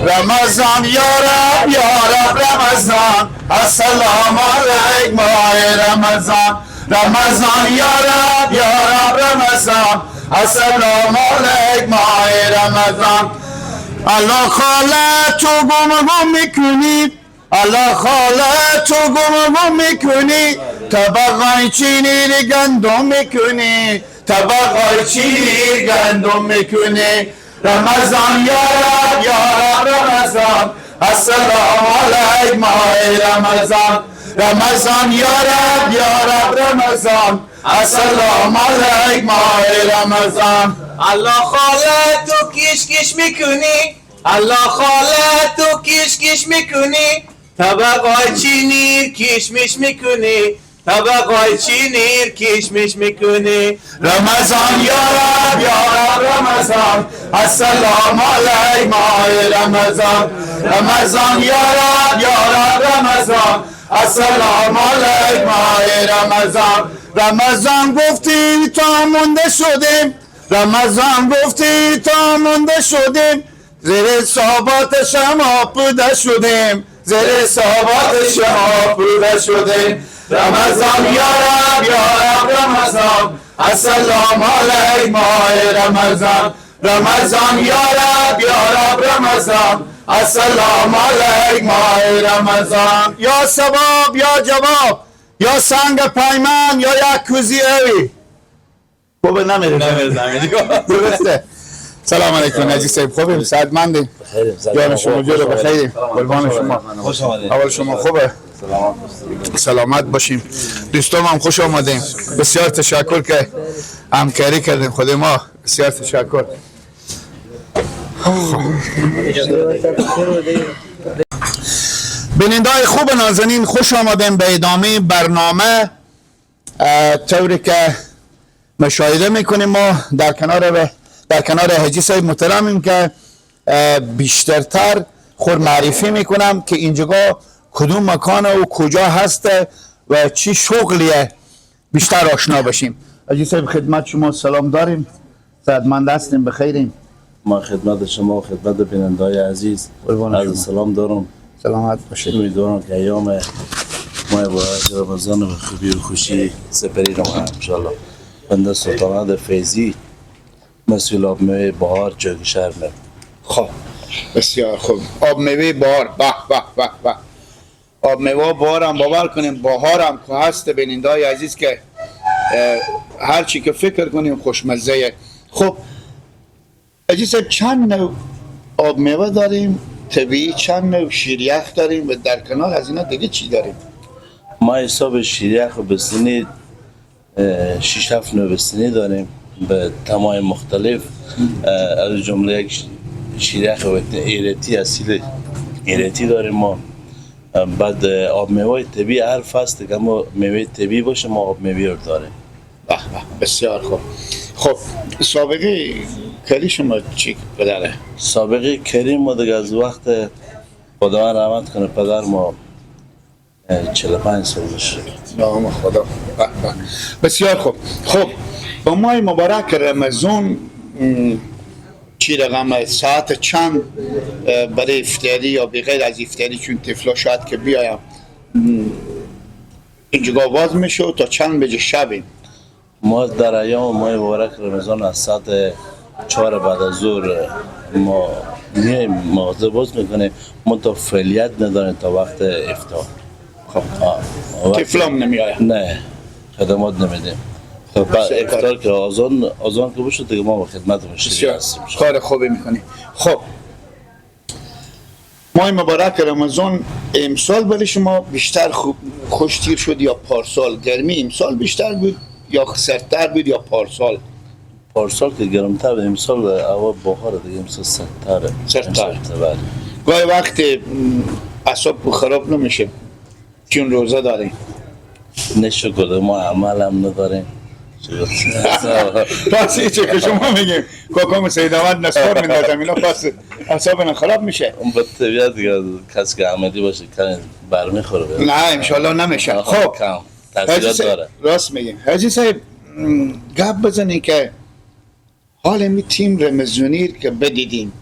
رمضان یا رب رمضان السلام علیک ماه رمضان رمضان یا رب رمضان السلام علیک ماه رمضان الله خاله تو گم میکنی الله خاله تو گم میکنی طبقای چینی گندم میکنی طبقای چینی گندم میکنی رمضان یا رب رمضان السلام علیک ماه رمضان رمضان یا رب رمضان السلام علیک ماه رمضان الله خاله تو کش میکنی الله خاله تو کش میکنی طبقای چینی کشمش میکنی طبقای چینی کشمش میکنی رمضان یا رب رمضان السلام علیک ماه رمضان رمضان یا رب رمضان السلام علیک ماه رمضان رمضان گفتی تا مونده شدیم رمضان گفتی تا مونده شدیم زیر صحبات شما پوده شدیم زیر صحبات شما پوده شدیم رمضان یا رب رمضان السلام علیک ماه رمضان رمضان یا رب رمضان السلام علیک ماه رمضان یا ثواب یا جواب یا سنگ پیمان یا یک کوزی اوی خوبه نمیره درسته سلام علیکم عزیز صاحب خوبیم سعادتمندیم جان شما جور بخیریم قربان شما اول شما خوبه سلامت باشیم دوستان هم خوش آمدیم بسیار تشکر که همکاری کردیم خود ما بسیار تشکر بیننده‌های خوب نازنین خوش آمدیم به ادامه برنامه طوری که مشاهده میکنیم ما در کنار حاجی صاحب محترمیم که بیشترتر خود معرفی میکنم که اینجا کدوم مکان و کجا هست و چی شغلیه بیشتر آشنا بشیم. حاجی صاحب خدمت شما سلام داریم سعادتمند هستیم بخیریم. ما خدمت شما و خدمت بیننده‌های عزیز از سلام دارم سلامت باشید. امیدوارم که ایام ماه مبارک رمضان به خوبی و خوشی سپری رو هم انشالله. بنده سلطان فیضی مسئول آب میوه بهار جاگی شهر میم. خب بسیار خوب آب میوه بهار به به به به آب میوه بهار هم باور کنیم بهار هم که هست بیننده‌های عزیز که هر چی که فکر کنیم خوشمزه. خب حاجی صاحب چند نوع آب میوه داریم طبیعی چند نوع شیریخ داریم و در کنار از اینا دیگه چی داریم؟ ما حساب شیریخ و بستنی 6-7 نوع بستنی داریم به تمای مختلف از جمله یک شیریخ و ایرتی اصیل ایرتی داریم ما. بعد آب میوه طبیعی هر فصل که ما میوه طبیعی باشه ما آب میوه رو داریم. به بسیار خوب. خب سابقه کاری شما چی پدره؟ سابقه کریم ما دیگه از وقت خدا رحمت کنه پدر ما 45 سال میشه. نام خدا. بسیار خوب. خب با ماه مبارک رمضان چی رقم ساعت چند برای افطاری یا بغیر از افطاری چون طفلا شاید که بیایم اینجا باز میشه تا چند بجه شبیم؟ ما در ایام ماه مبارک رمضان از ساعت 4 بعد از ظهر ما میایم مغازه باز میکنیم. ما تا فعالیت نداریم تا وقت افطار. خب طفلام نمیآید؟ نه خدمات نمیدیم. خب بعد افطار که آزان که بشه دیگه ما با خدمت مشتری هستیم. کار خوبی میکنی. خب ماه مبارک رمضان امسال برای شما بیشتر خوش تیر شد یا پارسال؟ گرمی امسال بیشتر بود یا سردتر بود یا پارسال؟ پارسال که گرمتر بود امسال هوا بهار دیگه امسال سردتره. سردتر. گاهی وقت اعصاب خراب نمیشه چون روزه داریم؟ نشکر ما عمل هم نداریم. پس چه که شما میگیم کاکام سید احمد نسخور میندازم اینا پس اعصاب خراب میشه. اون به طبیعت دیگه کسی که عملی باشه کنه برمیخوره. نه انشالله نمیشه. خب تاثیرات داره. راست میگیم. حاجی صاحب گپ بزنی که حال می تیم رمضانی که بدیدیم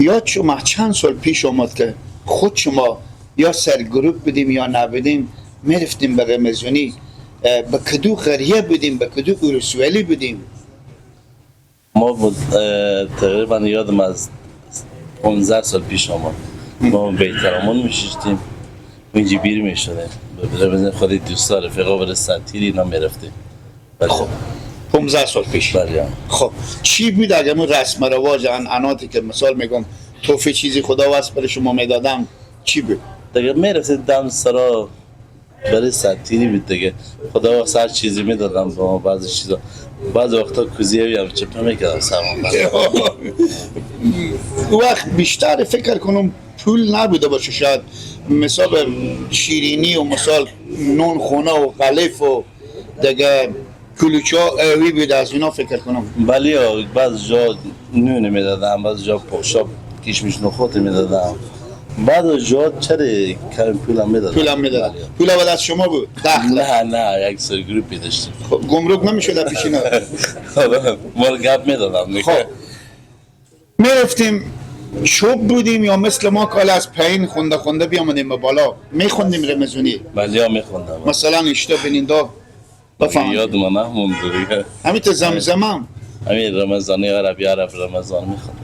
یاد شما چند سال پیش آمد که خود شما یا سرگروپ بدیم یا نبودیم میرفتیم به رمزونی، به کدو قریه بدیم، به کدو اورسولی بدیم؟ ما تقریبا یادم از 15 سال پیش آمد ما بیترامون میشیشتیم اینجا بیر میشدیم بزن خود دوستا رفقا بر سنتیری اینا میرفتیم. خب 15 سال پیش. بله. خب چی بود اگر من رسم رواج انعناتی که مثال میگم توفی چیزی خدا واسه برای شما میدادم چی بود؟ دیگه میرفتیم دم سرا برای سنتیری بود دیگه خدا واسه هر چیزی میدادم با ما بعضی چیزا بعضی وقتا کوزیه هم چپه میکردم سرمان وقت بیشتر فکر کنم پول نبوده باشه شاید مثال شیرینی و مثال نون خونه و قلیف و دیگه کلوچه اوی بود از اینا فکر کنم. ولی بعض جا نون میدادم بعض جا پخشاب کشمش نخود میدادم بعض جا چرا کم پولم میدادم. پولم میدادم. پول اول از شما بود؟ نه یک سر گروپی داشتیم. گمرک نمیشد پیشینا؟ مال گپ میدادم. خب میرفتیم چوب بودیم یا مثل ما کال از پایین خونده بیامدیم به بالا میخوندیم رمزونی؟ بله میخوندم. مثلا اشتا بیننده بفهمم یاد من نمونده دیگه. همین تو زمزمم همین رمضانی عربی رمضان میخوندم.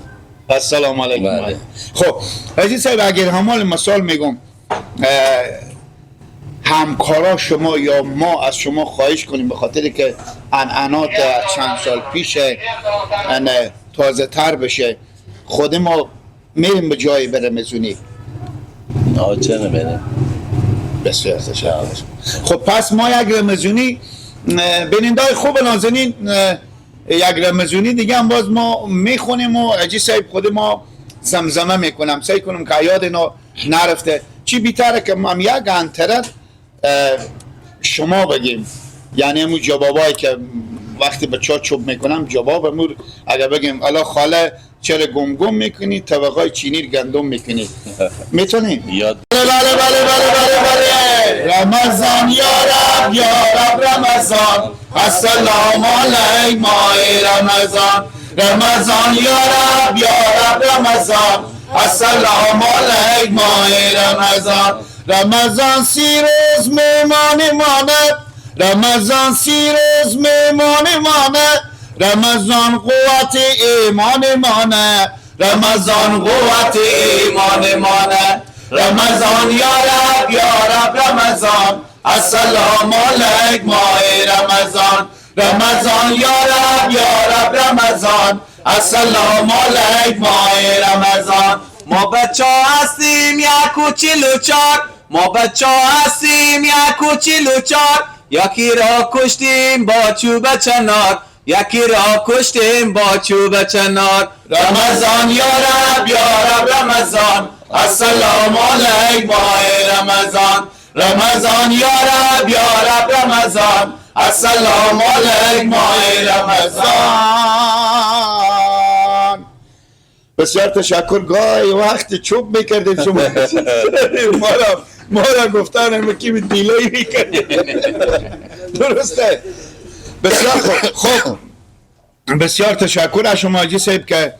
السلام علیکم. بله. خب حاجی صاحب اگر همال مثال میگم همکارا شما یا ما از شما خواهش کنیم به خاطر که انعنات چند سال پیش تازه تر بشه خود ما میریم به جایی به رمزونی؟ چه نمیریم. بسیار تشکر. خب پس ما یک رمزونی بینندای خوب نازنین یک رمزونی دیگه هم باز ما میخونیم و حاجی صاحب خود ما زمزمه میکنم سعی کنم که یاد اینا نرفته. چی بیتره که من یک انتره شما بگیم یعنی همون جوابایی که وقتی به چا چوب میکنم جواب امور اگر بگیم الا خاله چرا گم میکنی طبقای چینی گندم میکنی میتونی؟ یاد بله رمضان یا رب رمضان السلام علیک ماه رمضان رمضان یا رب رمضان السلام علیک ماه رمضان رمضان 30 روز میمانه مانه رمضان 30 روز میمانه مانه رمضان قوت ایمان مانه رمضان قوت ایمان مانه رمضان یا رب رمضان السلام علیک ماه رمضان رمضان یا رب رمضان السلام علیک ماه رمضان ما بچه هستیم یک و 44 ما بچه هستیم یک و 44 یکی را کشتیم با چوب چنار یکی را کشتیم با چوب چنار رمضان یا رب رمضان السلام علیک ماه رمضان رمضان یا رب رمضان السلام علیک ماه رمضان. بسیار تشکر. گاهی وقتی چوب میکردیم شما ما را گفتن همه کی به دیلایی میکردیم درسته؟ بسیار خوب بسیار تشکر از شما حاجی صاحب که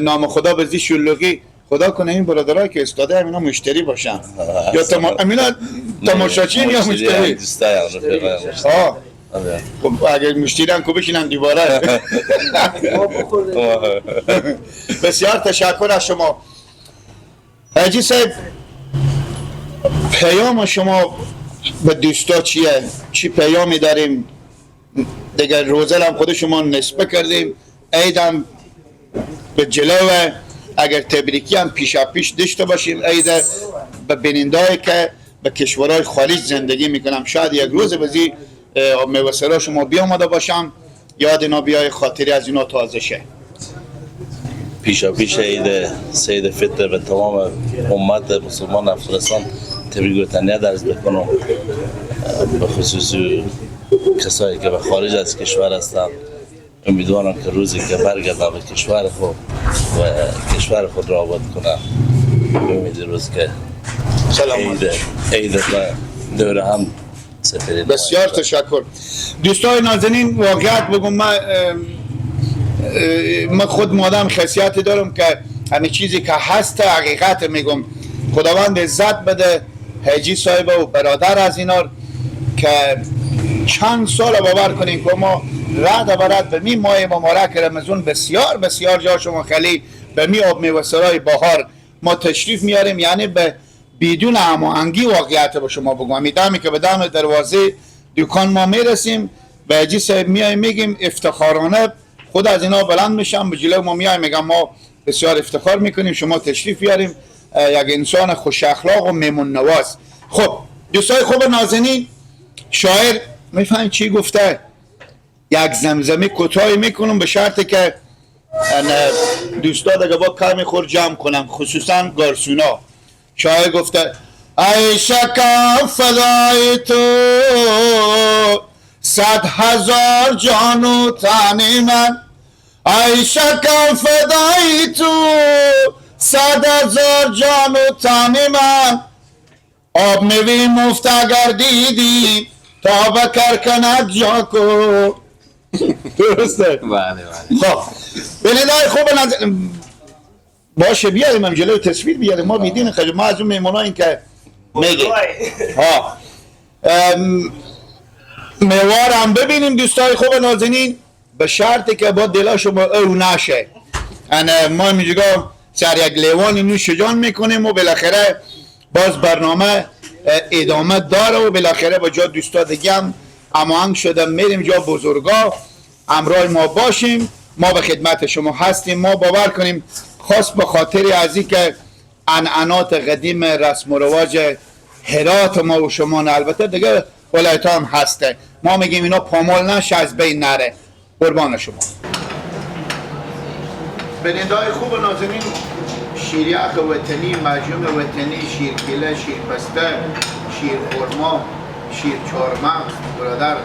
نام خدا به زی شلوغی خدا کنه این برادرها که استاده همینا مشتری باشن یا همینا تماشاچین یا مشتری؟ خب اگر مشتری هم که بشینن دیواره. بسیار تشکر از شما حاجی صاحب. پیام شما به دوستا چیه؟ چی پیامی داریم؟ دیگر روزه هم خود شما نسبه کردیم عیدم به جلوه اگر تبریکی هم پیش داشته باشیم عید به بینندهایی که به کشورهای خارج زندگی میکنم شاید یک روز بزی میوسرا شما بیامده باشم یاد اینا بیای خاطری از اینا تازه شه. پیش عید سید فطر به تمام امت مسلمان افغانستان تبریک و تهنیت عرض بکنم به خصوص کسایی که به خارج از کشور هستند. امیدوارم که روزی که برگردم به کشور خود و کشور خود را آباد کنم امید روز که عید دور هم سفری. بسیار تشکر. دوستان نازنین واقعیت بگم من خود مادم خاصیت دارم که همین چیزی که هست حقیقت میگم. خداوند عزت بده حاجی صاحب و برادر از اینا که چند سال باور کنین که ما رد برد به می ماه مبارک رمضان بسیار بسیار جا شما خیلی به می آب میوه‌سرای بهار ما تشریف میاریم، یعنی به بدون هماهنگی واقعیت با شما بگم. میدمی که به دم دروازه دکان ما میرسیم به حاجی صاحب میایم میگیم افتخارانه خود از اینا بلند میشم به جلو ما میایم میگم ما بسیار افتخار میکنیم شما تشریف بیاریم، یک انسان خوش اخلاق و میمون نواز. خب دوستای خوب نازنین، شاعر میفهمین چی گفته؟ یک زمزمه کوتاهی میکنم به شرطی که دوستا دیگه با کمی خور جمع کنم، خصوصا گارسونا. شاعر گفته ای شکم فدای تو 100,000 جان و تن من، ای شکم فدای تو 100,000 جان و تن من، آب میوی مفت اگر دیدی تا بکر کند جا کو. درسته؟ بله بله. خب بلیدای خوب باشه بیاریم هم جلوی تصویر بیاریم ما بیدین خیلی ما از اون میموناییم که میگه ها میوار هم ببینیم دوستای خوب نازنین، به شرطی که با دلا شما او نشه. ما میگم سر یک لیوانی نوش جان میکنیم و بالاخره باز برنامه ادامه داره و بالاخره با جا دوستا دیگه هم هماهنگ شده میریم جا بزرگا همراه ما باشیم. ما به خدمت شما هستیم. ما باور کنیم خاص به خاطر از این که عنعنات قدیم رسم و رواج هرات ما و شما البته دیگه ولایت هم هسته، ما میگیم اینا پامال نشه از بین نره. قربان شما. به ندای خوب نازنین، شیریخ وطنی، مجون وطنی، شیرکله، شیرپسته، شیر خورما، شیر چهارمغز برادر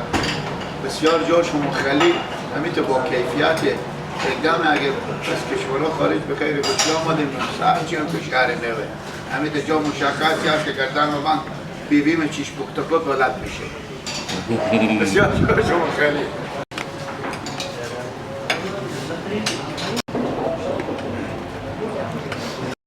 بسیار جا شما خیلی همیته با کیفیت اقدام اگر از کشورها خارج بخیر بسیار آمدیم سرچی هم که شهر نوه همیته جا مشکلاتی هست که گردن و من بیبیم چیش بکتکت ولد میشه. بسیار جا شما خیلی